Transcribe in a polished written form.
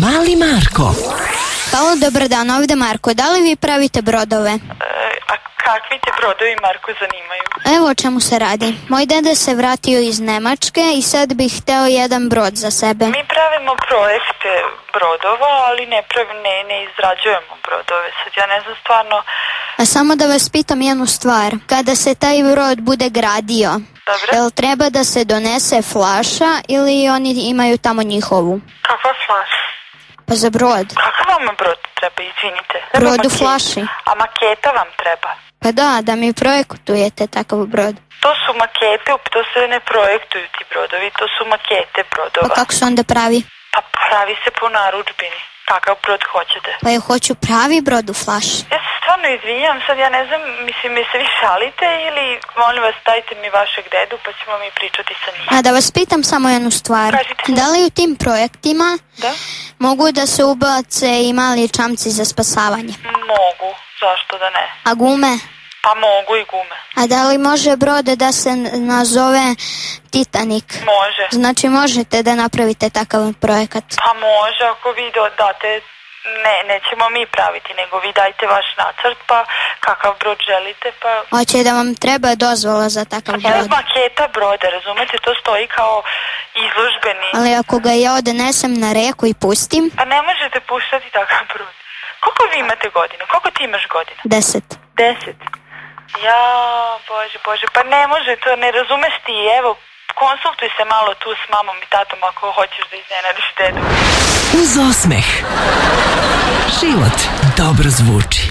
Mali Marko. Halo, dobar dan, ovdje Marko. Da li vi pravite brodove? A kakvi te brodovi, Marko, zanimaju? Evo o čemu se radi. Moj dede se vratio iz Nemačke i sad bih hteo jedan brod za sebe. Mi pravimo projekte brodova, ali ne izrađujemo brodove. Sad ja ne znam stvarno... A samo da vas pitam jednu stvar. Kada se taj brod bude gradio, jel treba da se donese flaša ili oni imaju tamo njihovu? Kakva flaša? Pa za brod. Kakav vam brod treba, izvinite? Brod u flaši. A maketa vam treba? Pa da mi projektujete takav brod. To su makete, to se ne projektuju ti brodovi, to su makete brodova. Pa kako se onda pravi? Pa pravi se po narudžbini. Kakav brod hoćete? Pa ja hoću pravi brod u flaši. Ja se stvarno izvinjam, sad ja ne znam, mislim, mi se vi šalite ili molim vas dajte mi vašeg dedu pa ćemo mi pričati sa njim. A da vas pitam samo jednu stvar. Kažite. Da li u tim projektima mogu da se ubace i mali čamci za spasavanje? Mogu, zašto da ne? A gume? Pa mogu i gume. A da li može brod da se nazove Titanic? Može. Znači možete da napravite takav projekat? Pa može, ako vi date, nećemo mi praviti, nego vi dajte vaš nacrt, pa kakav brod želite, pa... Hoće da vam treba dozvola za takav brod? To je maketa broda, razumete, to stoji kao izložbeni. Ali ako ga ja odnesem na reku i pustim? Pa ne možete puštati takav brod. Koliko vi imate godina? Koliko ti imaš godina? 10. 10? Ja, Bože, pa ne može to, ne razumeš ti, evo, konsultuj se malo tu s mamom i tatom ako hoćeš da iznenadiš dedu. Uz osmeh život dobro zvuči.